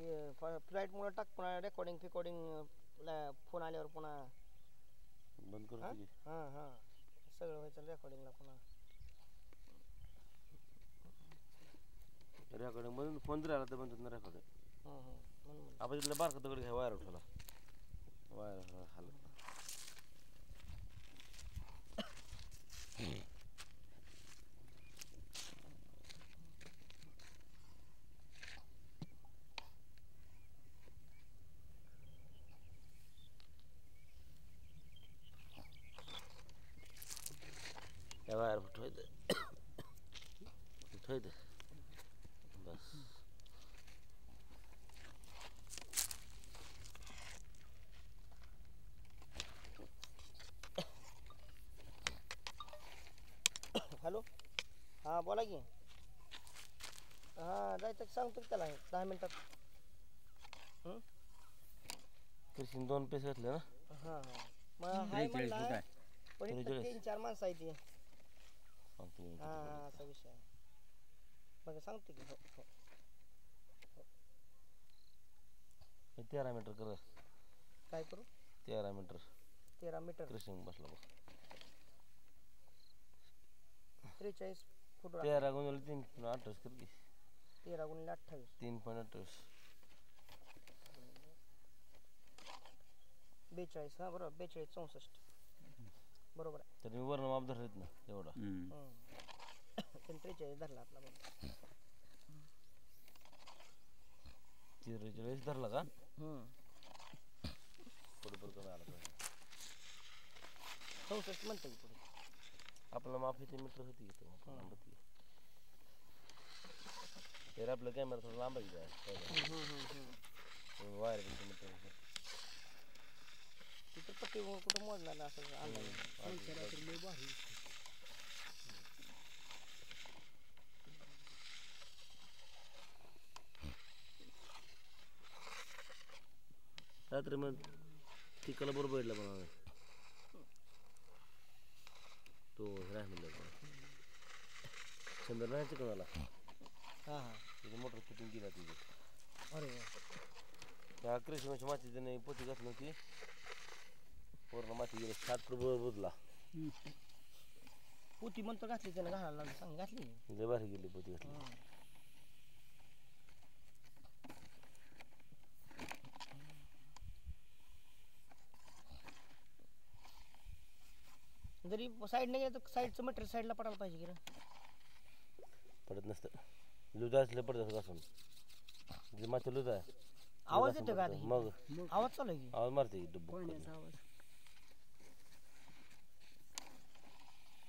ते फ्लाईटमुळे टाक पुन्हा रेकॉर्डिंग फोन आल्यावर पुन्हा बंद करतो की हां हां सगळं व्हायचं रेकॉर्डिंगला पुन्हा रेकॉर्डिंग मधून फोन जर आला तर म्हणतात ना रेकॉर्डिंग म्हणून आपण तिथलं बारका दगड घ्या वायर उठवला वायर हालत त्या वायर उठवायचं उठवायचं बस हॅलो हां बोला की हां जायचं सांगतो की त्याला 10 मिनिटात कृषीने 2 पेस घातले ना हां हां मग हाय म्हणला पण इथं 3-4 माणसं आहे ती हां हां असा विषय आहे बघा सांगतो की हो 13 मीटर कर काय करू 13 मीटर 13 मीटर कृषी बसला बघ 43 फूट 13 गुणिले 3 28 कर की 13 गुणिले 28 3.28 42 हां बरोबर 42 64 बरोबर आहे तर मी वर्ण माप धरत ना एवढा 43 धरला आपला बरोबर 43 धरला का पुढे कमी आला पाहिजे 64 म्हणतं की पुढे आपलं माफी ते मीटर होती घेतो आपण तर आपलं कॅमेरा थोडं लांब आहे वायर पण मीटर तिथं पट्टी कुठं मोडणार असं रात्री मग तिकडला बरोबर भेटला पण तो राह म्हणलं चंद्र राहायचं कोणाला हां हां तिथे मोटर फिटिंग केला तिथे अरे त्या क्रिसमसची माती त्याने पोती घातली होती पूर्ण माती गेली 60 फूट बदला पोती म्हणतो घातली त्याला घालायला सांग घातली लय भारी गेली पोती घातली जरी साईडने गेलं तर साईडचं मटेरियल साईडला पडायला पाहिजे की रे पडत नसतं लुजा असलं पडत घासून जे माती लुजा आहे आवाज येतो का मग आवाज चालू आहे की आवाज मारते डुब्बू आवाज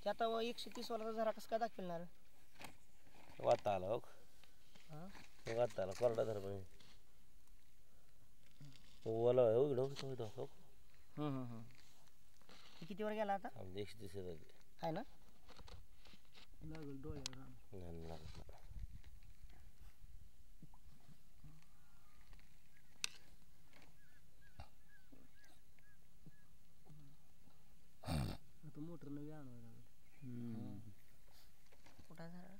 ते आता 130 वाला जरा कसं काय दाखवणार वाता आला हो हां वाता आला कोरडा धर पण ओला हो इकडं हो किती वर गेला आता 130 आहे ना लागल डोळ्याला नाही लागत आता मोटर नवी आणावं लागेल कुठं झालं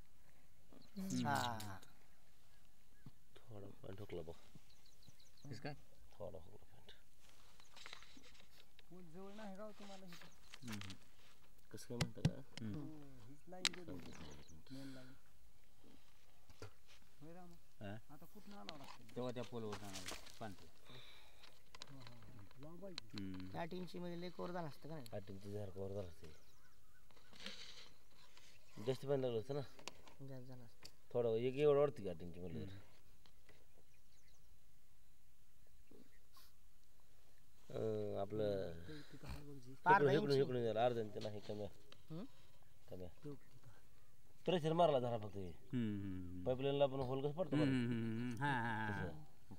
हां थोडा पॅन्ट ठोकला बघ काय थोडा ठोकला पॅन्ट जवळ नाही गाव तुम्हाला कसं काय म्हणतं का हीच लाईन मेन लाईन आता कुठं आणावं लागतं तेव्हा त्या पोलवर जाणार पांढरे 8 इंची मध्ये लय कोर झाला असतं का नाही 8 इंची झार कवर झालं असते जास्त पाणी लागलं असतं ना जास्त झालं असतं थोडं एक एवढं वाढते 8 इंची म्हणलं आपलं इकडून झालं अर्ध्यांचं नाही कमी कमी प्रेशर मारला झाला फक्त पाईपलाईनला पण होल कसं पडतो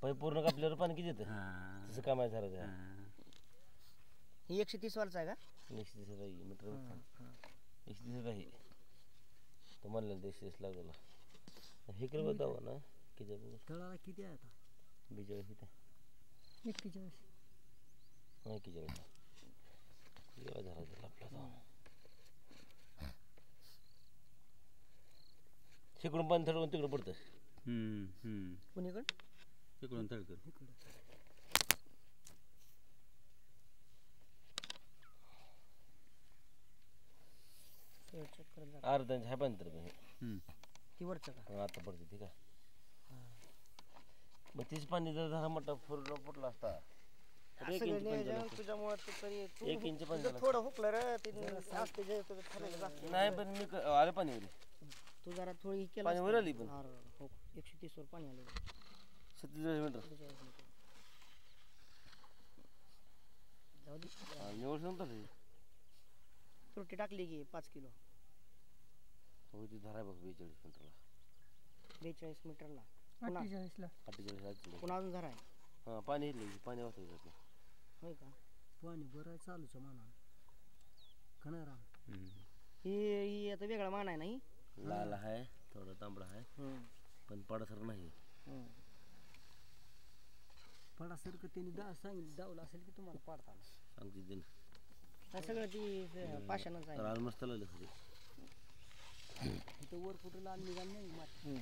पाईप पूर्ण कापल्यावर पाणी किती येतं तसं काम आहे झालं ही 130 वालचा आहे का 130 मीटर 130 आहे तो म्हणलं 130 लागला हे कर बतावा ना किती तळाला किती आहे आता 42 किती 41 41 जेव्हा झाला आपला शिकडून पाणी थडवून तिकडं पडतं कुणीकडं इकडून तळकर अर्धा इंच आहे पण तर ती वरचं का आता पडते ठीक आहे. मग तीच पाणी जर झाला मोठा फुल फुटला असता तर एक इंच पाणी झालं असतं. तुझ्यामुळे तू तरी एक इंच पाणी झालं थोडं हुकलं रे ते असते जे तुझं ठरलेलं असतं. नाही पण मी आले पाणी वर तू जरा थोडी केलं पाणी वर आली पण हो 130 वर पाणी आलं 47 मीटर जाऊ दे निवड नव्हतं रे. त्रुटी टाकली की 5 किलो हो ती धरा बघ 42 मीटरला 42 मीटरला 48 पुन्हा अजून झरा आहे. हां पाणी येईल पाणी वाचतं त्यातलं. होय का पाणी बरं चालूच म्हणा का नाही राम ही आता वेगळा मान आहे नाही लाल आहे थोडा तांबडा आहे पण पडासर नाही. पडासारखं त्यांनी सांगितलं दावलं असेल की तुम्हाला पाडताना सांगते दिन सगळं ती पाषाणच आहे. लाल मस्त लागलं खरी इथं वर कुठं लाल निघाल नाही माती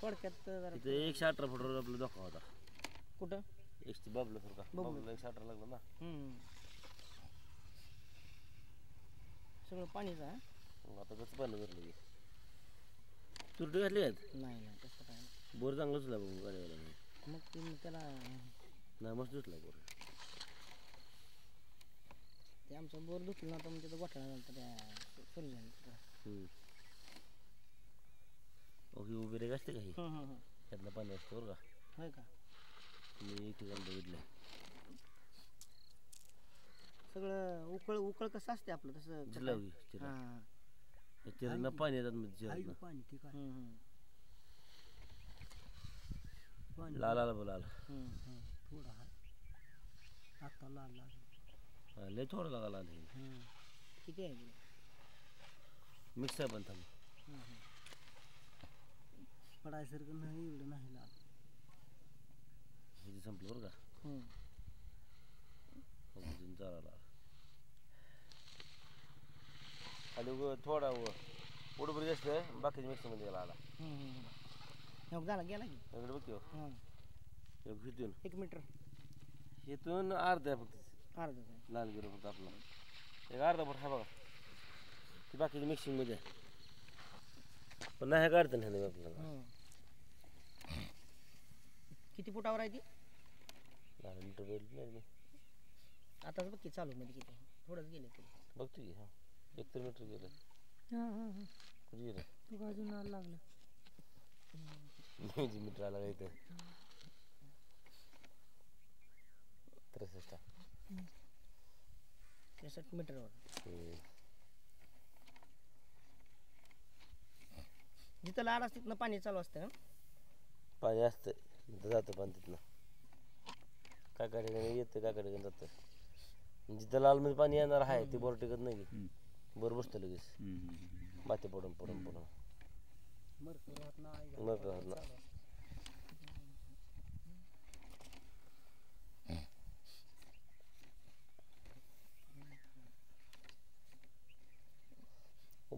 थोडक्यात जरा तिथे 118 फुटावर आपला धोका होता. कुठं एक बाबला सारखा बाबला 118 लागला ना. सगळं पाणीच आहे. मग आता कसं पाणी भरलं की तुरटी घातली आहेत नाही तसं काय बोर चांगला सुचला बघून गाडीवाला मग ते त्याला नाही मस्त सुचला बोर. ते आमचा बोर दुखला नव्हता मग तिथं गोठा झाला त्या सूर्याने ओके उभी रेग असते काही त्यातलं पाणी असतं बरं का. होय का मी एक ठिकाणी बघितलं सगळं उकळ कसं असते आपलं तसं चिरलावी चिरणं पाणी येतात मध्ये चिरणं पाणी ठीक आहे लाल आला बोला आला थोडं आहे आता लाल लागलं लय थोडं लागायला आलं किती आहे मिक्स आहे पण थांब पडायसारखं नाही एवढं नाही लाल हे संपलं बरं का चालायला खाली थोडा उडबरी जास्त बाकीच्या मिक्सरमध्ये गेला आला झाला गेला की इकडे बघ इथून 1 मीटर इथून अर्धा फक्त अर्धा लाल गिरो फक्त आपला एक अर्धा फूट हा बघा ती बाकीच्या मिक्सिंगमध्ये पण नाही काढतं नाही आपल्याला किती फुटावर आहे ती 10 मीटर बघितलं नाही मी आताच बघ की चालू मध्ये किती थोडंच गेले ते बघतो की हा 1 मीटर गेलं कुठे गेलं तू अजून आला लागलं मीटर आला इथं 63 मीटरवर जिथं लाड असते तिथनं पाणी चालू असतं पाणी असतं जातं पाणी तिथनं काय ठिकाणी येतं काय ठिकाणी जातं जिथं लालमध्ये पाणी येणार आहे ते बोर टिकत नाही बोर बसतं लगेच माती पडून पडून पडून मग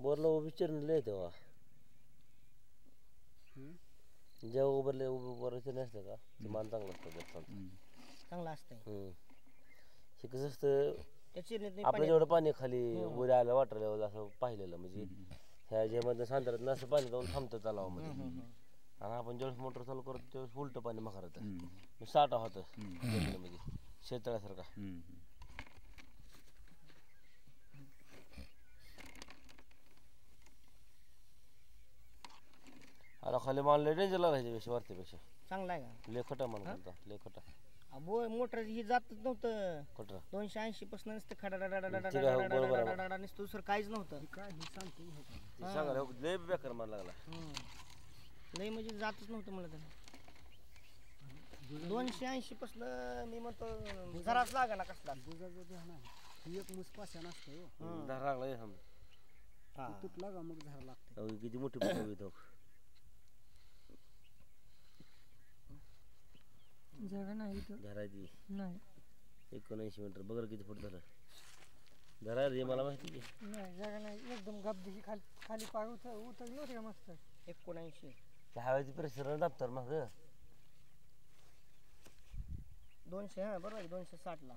बोरला उभी चिरले तेव्हा जेव्हा उभरले उभं नसतं का ते मान चांगलं असतं चांगलं असतंय हे कसं असतं त्या आपलं जेवढं पाणी खाली वर आलं वॉटर लेवल असं पाहिलेलं म्हणजे ह्या ज्यामध्ये सांगतात असं पाणी जाऊन थांबतं तलावामध्ये आणि आपण ज्यावेळेस मोटर चालू करतो त्यावेळेस उलटं पाणी मखारतं साठा होतं जमिनीमध्ये शेततळ्यासारखा आता खाली मान लय डेंजर लागायच्या पेक्षा वरतीपेक्षा चांगला आहे का लय खटा मान होता लय खटा मोटर ही जातच नव्हतं खटा 280 पासून नुसतं खडा नुसतं दुसरं काहीच नव्हतं काय हे सांगते ते सांगा लय बेकार मान लागला लय म्हणजे जातच नव्हतं मला तर 280 पासून मी म्हणतो जराच लागा ना कसला एक मुस पाशा नसतं धार लागला तुटला का मग झाड लागतं किती मोठी पडवी येतो जागा नाही धरायची नाही 19 मीटर बघा किती फूट झालं जरा रे मला माहिती की नाही जागा नाही एकदम गपदिशी खाली खाली पाय उतरली होती का मस्त 79 त्या हवेची प्रेशर दाबतर मग 200 हा बरोबर आहे 260 ला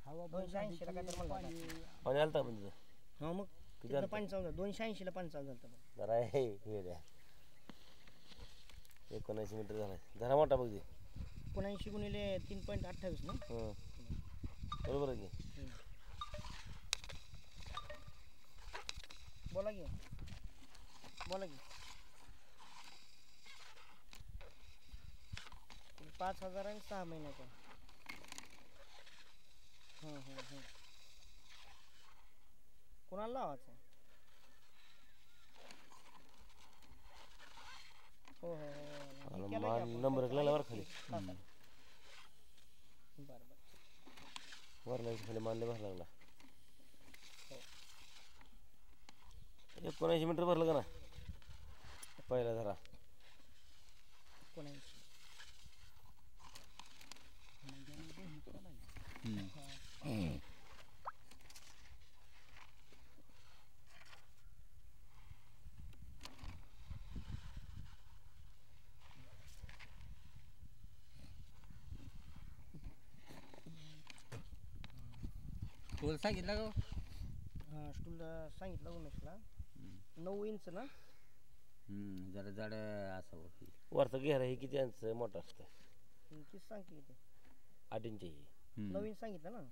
हवा 280 ला काय तर म्हणलं होतं. पाणी आलं पण तिथं हा मग किती तिथं आलं? पाणी चालू झालं 280 ला पाणी चालू झालं होतं. जरा हे वेड्या 79 मीटर झालाय जरा मोठा बघ ते 79 गुणिले 3.28 ना बरोबर आहे की बोला की 5,000 आणि 6 महिन्याचा कोणाला लावायचं हो नंबर लागला बरं खाली बरं वरला खाली मानले भर लागला 79 मीटर भरलं का ना पहिला जरा 79 टोल सांगितलं का हा स्टूल सांगितलं उमेशला 9 इंच ना जरा जाड असावं वरचा घेरा हे किती इंच मोठा असतं किती सांग किती 8 इंच ही 9 इंच सांगितलं ना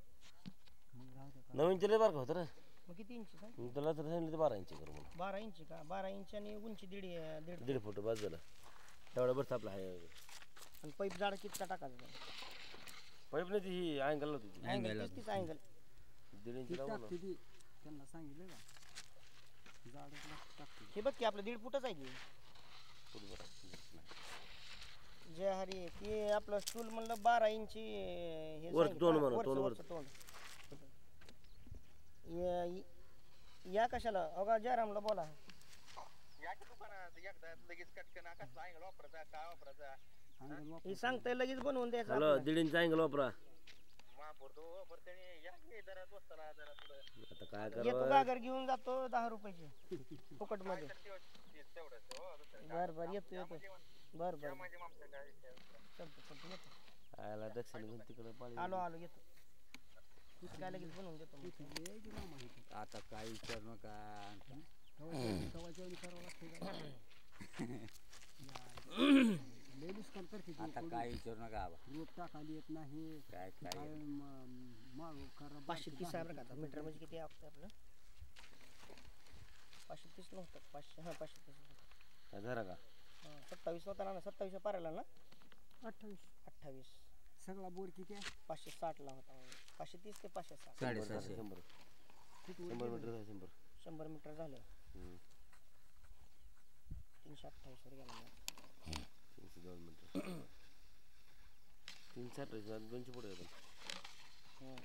9 इंच लय बारका होतं रे मग किती इंच सांग तुला तर सांगितलं ते 12 इंच करू म्हणून 12 इंच का 12 इंच आणि उंची दीड 1.5 फूट बस झालं तेवढा बरं आपला आहे आणि पाईप जाड किती टाकायचं पाईप नाही ती ही अँगल होती ती अँगल तीच अँगल 1.5 इंच लावून टाकते ती त्यांना सांगितलं का जाड टाकते हे बघ की आपलं 1.5 फुटच आहे की जे हरी ते आपलं स्टूल म्हणलं 12 इंची हे वर सांगितलं, तोंड म्हणा, वरचं- तोंड वरचं तोंड या कशाला अगा जयरामला बोला हे सांगताय लगेच बनवून द्यायचं हॅलो आपल्याला. 1.5 इंच अँगल वापरा आता काय येतो करावं गागर घेऊन जातो 10 रुपयाची फुकट मध्ये बर बर येतो बर बर चालतो येतो आयला दक्षिण घेऊन तिकडे पाणी आलो येतो काय लगेच बनवून देतो मग. आता काय विचार नका लेडीज करते आता काय विचारू नका आबा रोप टाकायला येत नाही काय काय काय माग करा 530 आहे बरं का आता मीटर म्हणजे किती आहे आपलं 530 नव्हतं 500 हा 530 काय झाला का 27 होता ना 27 पारायला ना 28 सगळा बोर किती आहे 560 ला होता 530 ते 560 साडेसहाशे 100 मीटर झालं 100 100 मीटर झालं 328 वर गेला 302 मीटर 360 200 पुढे आहे पण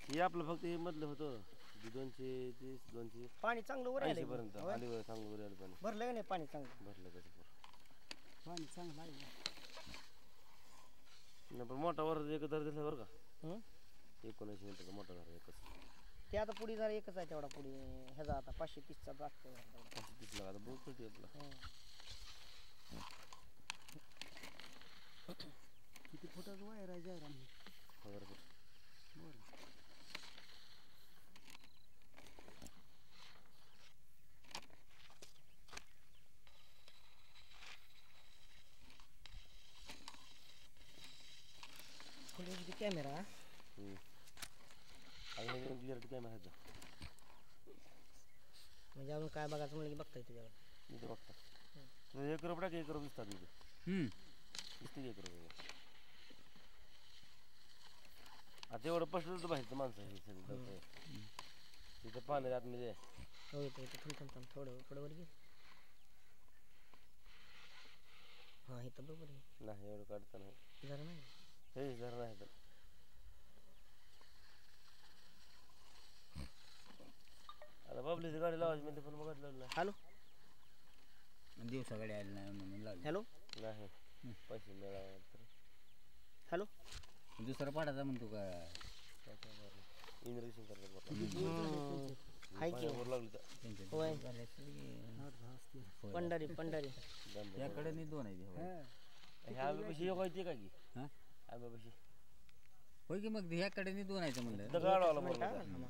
हे आपलं फक्त हे मधलं होतं 230 200 पाणी चांगलं वर 80 आलं पर्यंत आली चांगलं वर आलं पाणी भरलं का नाही पाणी चांगलं भरलं कसं पाणी चांगलं आहे नाही पण मोठा वर एक दर दिसला बरं का हं? 19 मीटरचा मोठा झाला एकच ते आता पुढे जरा एकच आहे तेवढा पुढे ह्याचा आता 530 चा जास्त दिसला आता बहुत कळते आपला किती फुटाचं वायर आहे जयराम 1000 फूट बरं फुल एच डी कॅमेरा आणि क्लिअर कॅमेरा ह्याचा म्हणजे अजून काय बघायचं म्हणलं की बघता येतं त्याच्यावर इथे बघता तुझं 1 रुपया की 1 रुपये दिसतात इथे दिसते 1 रुपये आता एवढं पसरलं तर बाहेरचं माणसं हे सगळं तिथं पाणी आतमध्ये हो येतं थांब थोडं वर घे हां इथं बरोबर आहे नाही एवढं काढता नाही जरा नाही हे जरा नाही तर आता बाबलीची गाडी लावायची म्हणजे पण बघितलं नाही हॅलो दिवसाकडे आले नाही म्हणून लागले हॅलो नाही पैसे मिळाले तर हॅलो दुसरा पाडायचा म्हणतो का इंद्रकिशन करतात बघा. हाय की पाण्यावर लागली तर होय होय. पंढरी पंढरी दंड. याकडे नाही दोन आहे ते, होय. ह्या आंब्यापाशी एक आहे का की हा? आंब्यापाशी होय की मग ह्याकडे नाही दोन आहे म्हणलं. दगडाला मिनिट बरोबर हा थांबा.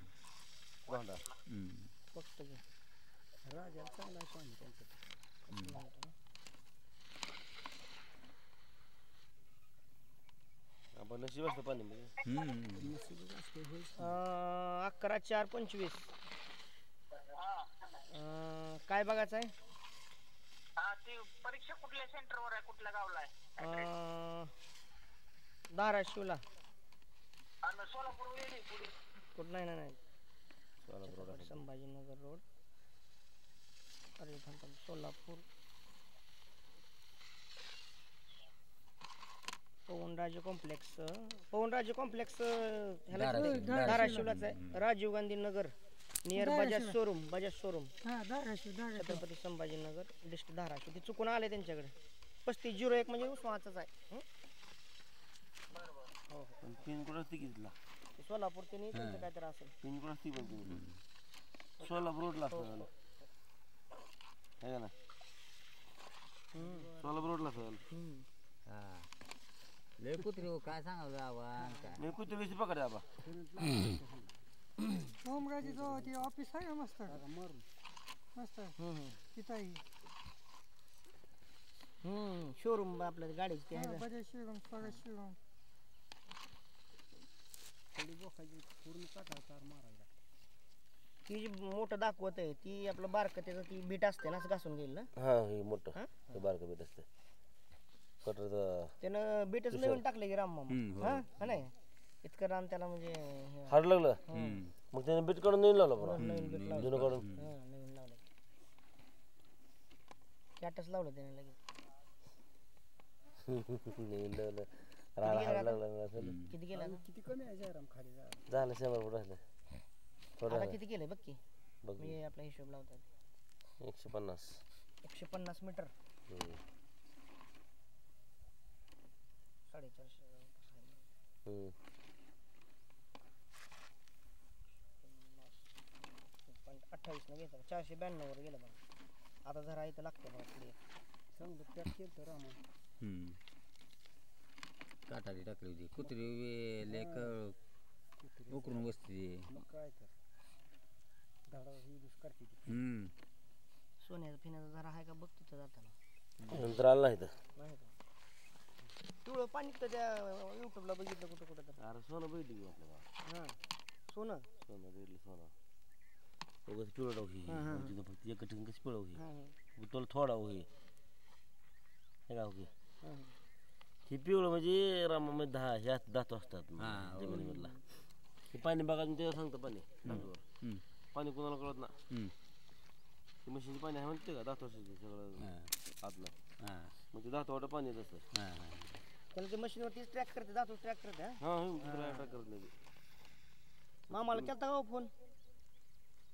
गोंडा. हम्म. बघतो की राजाला चांगला आहे पाणी त्यांचं. आपण नशीब असतं पाणी म्हणजे. नशीबच असते होय. 11/4/25 काय बघायचं आहे ती परीक्षा कुठल्या सेंटरवर आहे, कुठल्या गावला आहे? धाराशिवला आणि सोलापूर वेळी पुढे कुठं नाही नाही सोलापूर रोड. संभाजीनगर रोड अरे थांब थांब, सोलापूर पवनराजे कॉम्प्लेक्स ह्याला धाराशिवलाच आहे. राजीव गांधी नगर नियर बजाज शोरूम हा धाराशिव छत्रपती संभाजीनगर डिस्ट्रिक्ट धाराशिव. ते चुकून आले त्यांच्याकडे 3501 म्हणजे उस्मानाचाच आहे. हो हो पण पिनकोड असते की तिथला ते सोलापूर ते नाही त्यांचं काहीतरी असेल. पिनकोड असते पण पिनकोड सोलापूर रोडला असतं झालं आहे का ना सोलापूर रोडला असेल. हा. लय कुत्री हो, काय सांगावं आव्हान काय. मी कुठे वेळेस पकडा आबा ओमराजे जो ते ऑफिस आहे ना मस्त मस्त तिथं शोरूम आपल्या गाडीची ते आहे ना. बजाज शिवम स्वराज शिवम थोडी बोखायची पूर्ण काटा मारायला. ती जी मोठं दाखवत आहे ती आपलं बारकं त्याचं ती बीट असते ना असं घासून घेईल ना. हा हे मोठं हा? हे बारकं बीट असतं कटरचं त्यानं बीटच नवीन टाकलं की राम मामा हो. हा नाही इतकं रान त्याला म्हणजे हे हाड लागलं मग त्याने बीट काढून नवीन लावलं पुन्हा नवीन बीट लावलं. जुनं काढून हा नवीन लावलं कॅटच लावलं त्याने लगेच. नवीन लावलं राडा हाड लागला असेल किती गेला ना किती कमी आहे जयराम खाली जा झालं 100 फूट राहिलं थोडं आता किती गेलंय बघ की बघ मी आपला हिशोब लावतात 150 150 मीटर 450. 28 न घेतलं 492 वर गेलं बघा. आता जरा इथं लागतं बघा पुढे चांगलं पॅक केलं तर रामा काटारी टाकली होती कुत्री लेक उकरून बसते. मग काय तर धाडा यूज करते ती. सोन्याचा फिण्याचा जरा आहे का बघ तिथं जाताना नंतर आलं नाही तर नाही का पिवळं पाणी तर त्या युट्यूबला बघितलं कुठं कुठं तर. अरे सोनं बघितली की आपल्या गावात हां सोनं सोनं बघितलं सोनं उगाच पिवळं डाव ही तिथं फक्त एक ठिकाणी कसं पिवळं होई तुला थोडा होई हे का होई हे पिवळं म्हणजे रामामध्ये 10 ह्यात दात असतात जमिनीमधला हे पाणी बघा ते सांगतं पाणी दातावर पाणी कोणाला कळत ना ते म्हशीचं पाणी आहे म्हणते का दात असते सगळं आतलं मग ते दातावर पाणी येत असतं त्याला ते मशीनवरतीच ट्रॅक करते जातो ट्रॅक करते हा हा करत नाही मामाला केलता का फोन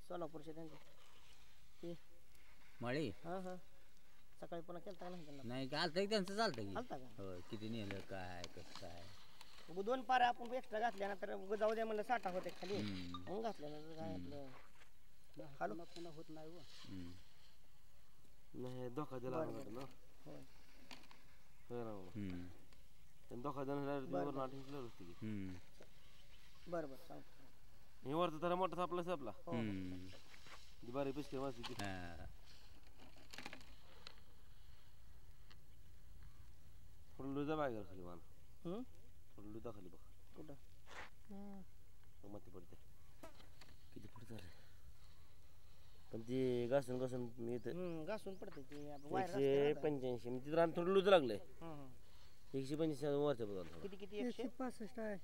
सोलापूरच्या त्यांच्या ते माळी हां हां सकाळी पुन्हा केलता का नाही त्यांना नाही चालतं की त्यांचं चालतं की चालता का होय किती नेलं काय कसं काय. उगं 2 पाऱ्या आपण एक्स्ट्रा घातल्या ना तर उगं जाऊ द्या म्हणलं 60 होते खाली मग घातल्या ना काय आपलं खालून पुन्हा होत नाही व नाही धोका दिला वाटतं ना होय होय ना त्यांनी धोका देण्यासाठी नाट हिंकलं असते की बरं बरं सांगतो हे वरचं तर मोठा सापलाच आपला हो बारी पिसके वाजते ती थोडं लुजा बाहेर खाली मान थोडं लुजा खाली बघ कुठं मग पडते किती फूट झाले पण ती घासून घासून मी इथं घासून पडते ते आपण वायर 185 म्हणजे तिथं रान थोडं लुज लागलंय हं. 185 वरच्या बघा किती किती 165 आहे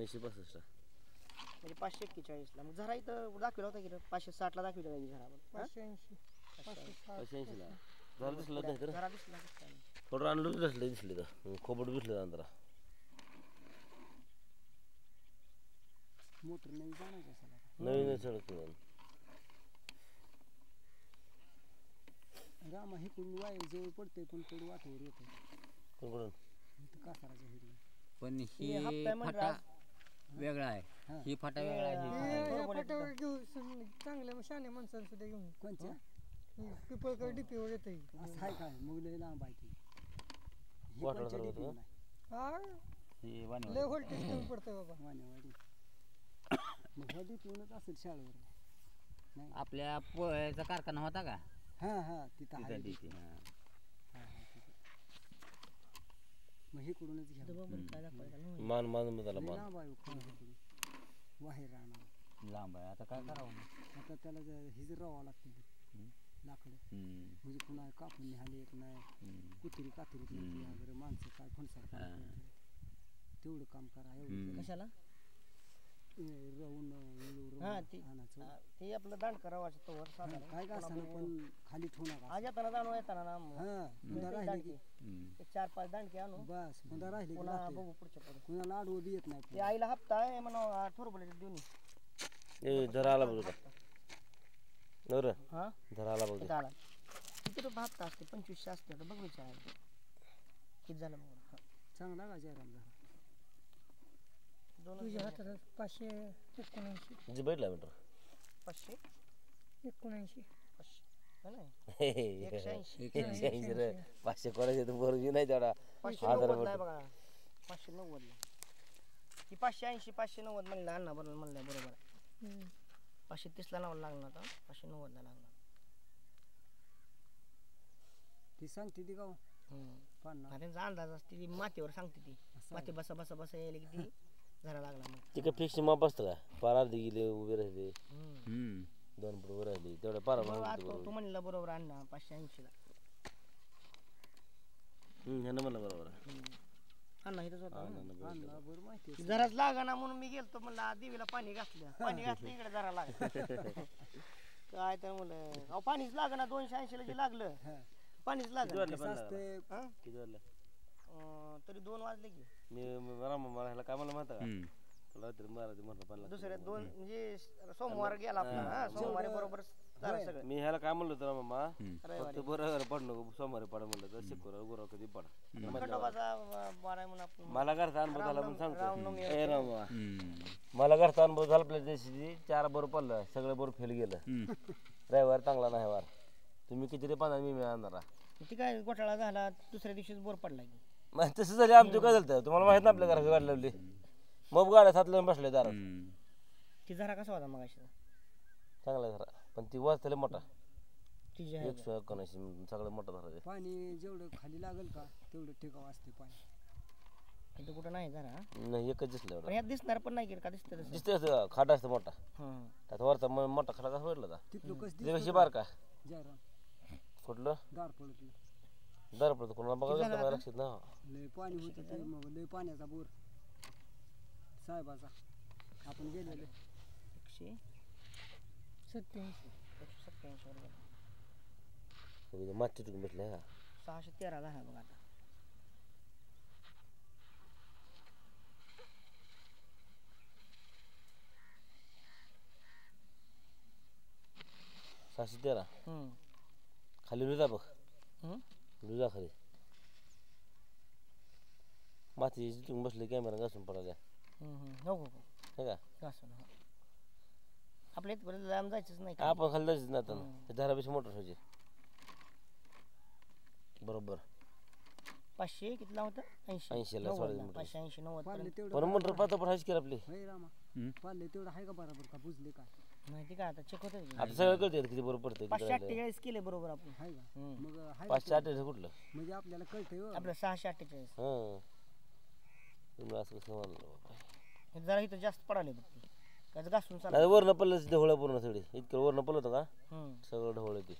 165 म्हणजे 541 ला मग जरा इथं दाखवला होता की रे, 560 ला दाखवला होता की जरा आपण 580 85 ला जरा दिसलं नाही तर जरा दिसला दिसला नाही. थोडं रान लुज दिसले तर खोबड दिसलं अंतरा मोटर नाही जाणायचं असेल नवीन सडक रामा हे कोण वाय जवळ पडतंय पण थोडं वाटेवर येतं कोण इथं कासाराच्या हिरी पण हे हे हप्ता आहे म्हणलं फाटा आज. वेगळा आहे ही फाटा वेगळा आहे ही फाटा वेगळा. या फाट्यावर घेऊ चांगल्या शाने माणसाला सुद्धा घेऊन कोणच्या पिपळकर डीपीवर येत असं आहे काय मग लय लांब आहे ती ही वाटलं कोणच्या तर DP होतं. नाही. हा ही वाणी लय व्होल्टेज कमी पडतंय बाबा वाण्यावाडी मग ह्या DP असेल शाळेवर आपल्या पोळ्याचा कारखाना होता का हा तिथं आहे तिथं DP, हा. तिथं. मग हे कडूनच घ्या मान मान त्याला लय मान लांब आहे कोणाकडून. बाहेर राहणार लांब आहे आता काय करावं मग? आता त्याला हिज राहावं लागते लाकडं म्हणजे पुन्हा कापून निघाले एक नाही कुत्री कात्री वगैरे माणसं काय फणसाळ तेवढं काम करा एवढं कशाला राहून हा ती आणायचं ते आपलं दांड करावाचं तोवर साधारण काय का असताना पण खाली ठेवू नका आज येताना जाणू येताना ना हा पुन्हा राहिले की एक 4-5 दांडके आणू बस पुन्हा राहिले की पुन्हा राहते. बघू पुढच्या पुढे कुणाला आडवं बी येत नाही ते आईला हप्ता आहे म्हणून थोरबले देऊन ए धरा आला बघ नवर हा धरा आला बघ झाला किती रुपये हप्ता असते 2500 असते तर बघ विचार किती झालं बघ चांगला का जयराम झाला तुझ्या हातात 579 जी बैठला मीटर 500 579 नाही 180 रे 500 करायचे तर बरोबर नाही तेवढा 590 नाही बघा 590 ला ती 580 590 म्हणलं अण्णा बरोबर म्हणलं बरोबर आहे 530 ला नाव लागणार होता 590 ला लागणार ती सांगते ती गाव पन्नास त्यांचा अंदाज असते ती मातीवर सांगते ती माती बसा बसा बसा यायला की ती झरा लागला मग ते काय फिक्स माप असतं का पार अर्धी गेले उभे राहिले 2 फूट उभे राहिले तेवढ्या पारा तू म्हणलं बरोबर अण्णा 580 ला ह्यानं म्हणलं बरोबर आहे. अण्णा इथंच होता आणला बरं माहिती आहे. जराच लागा ना म्हणून मी गेलतो म्हणलं देवीला पाणी घातलं इकडे जरा लागलं काय तर म्हणलं अहो पाणीच लागा ना 280 ला जे लागलं पाणीच लागलं कसं असतंय, किती वाजलं तरी 2 वाजले की मी मला ह्याला काय मला माहिती का तुला तरी मारायचं म्हणलं पण दुसऱ्या 2 म्हणजे सोमवार गेला आपला हा सोमवारी बरोबर झालं सगळं मी ह्याला काय म्हणलं होतं मामा रविवारी फक्त बरं पडणं सोमवारी पडा म्हणलं तर शुक्रवार गुरुवार कधी पडा खंडोबाचा बारा आहे म्हणून आपण मला घरचा अनुभव झाला म्हणून रामनवमी सांगतो ए रामा मला घरचा अनुभव झाला आपल्या दिवशी 4 बोर पडलं सगळं बोर फेल गेलं रविवार चांगला नाही वार तुम्ही किती ते 15 मी आणणार ती काय घोटाळा झाला दुसऱ्या दिवशीच बोर पडला की मग तसं झालं आमचं काय झालं तुम्हाला माहित ना आपल्या घराची गाडी लावली मग गाड्या सातल्या बसल्या दारात ती जरा कसा होता मग चांगला घरा पण ती वाजतले मोठा तिची 179 सगळं मोठा धरा पाणी जेवढं खाली लागल का तेवढं टिकाव असते पाणी इथं कुठं नाही जरा नाही एकच दिसलं पण ह्यात दिसणार पण नाही की का दिसतं तसं दिसते असं खाटा असतं मोठा हं. त्यात वरचा मोठा खाटा कसा भेटला होता तिथलं कसं ते कशी बार का जयराम कुठलं दार पडत दर पडतो कोणाला बघायला गेलं तर लक्षात ना लय पाणी होतं ते मग लय पाण्याचा बोर साहेबाचा आपण गेलेले 187 बरोबर माती तुटून भेटले का 613 झाला बघ आता सहाशे 13 खाली लुजा बघ लुजा खाली माती जिथून बसले कॅमेरा घासून पडायला नको हे का घासून आपल्या इथपर्यंत लांब जायचंच नाही का आपण खाली जायचं ना आता ते धारापेक्षा मोटर व्हायचे बरोबर 500 कितीला होतं 80 ला सोडायचं मोटर 580 90 पाडले पर्यंत तेवढं पण मोटर पाहतो पण हायच केलं आपली होय रामा पाडले तेवढं आहे का बरोबर का बुजले का माहिती का आता चेक होतं आता सगळं कळते किती बरोबर पडते 548 केले बरोबर आपण आहे का मग आहे 548 कुठलं म्हणजे आपल्याला कळतंय हो. आपलं 648 हां तुम्ही असं कसं म्हणलं बाबा हे जरा इथं जास्त पडाले बघ ते त्याचं घासून चालू नाही वरनं पडलं ढवळं पूर्ण सगळी इतकं वरनं पडलं होतं का सगळं ढवळं ते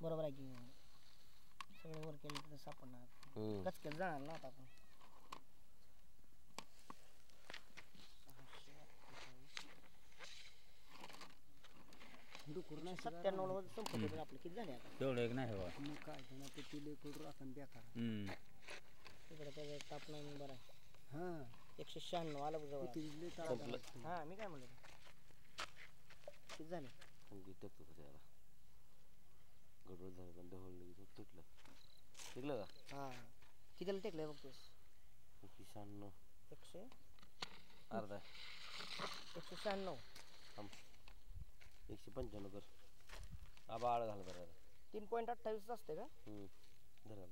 बरोबर आहे की सगळं वर केलं तर सापडणार कचकच जाणार ना आता आपण डुकूर नाही 97 मध्ये संपलं तर आपलं किती झाले आता तेवढं एक नाही बा मग काय त्यांना ते तिले करू आपण बेकार तिकडे त्याचा ताप नाही बरं आहे हां 196 आलं बघ जवळ तिले तर हा मी काय म्हणलं किती झाले टाकतो कसं याला गडबड झालं पण ढवळलं की तुटलं टिकलं का हा कितीला टेकलंय बघतोस 96 100 अर्धा 196. 195 कर. आबा आळ घाल बरं. 3.28 असते का? धरा.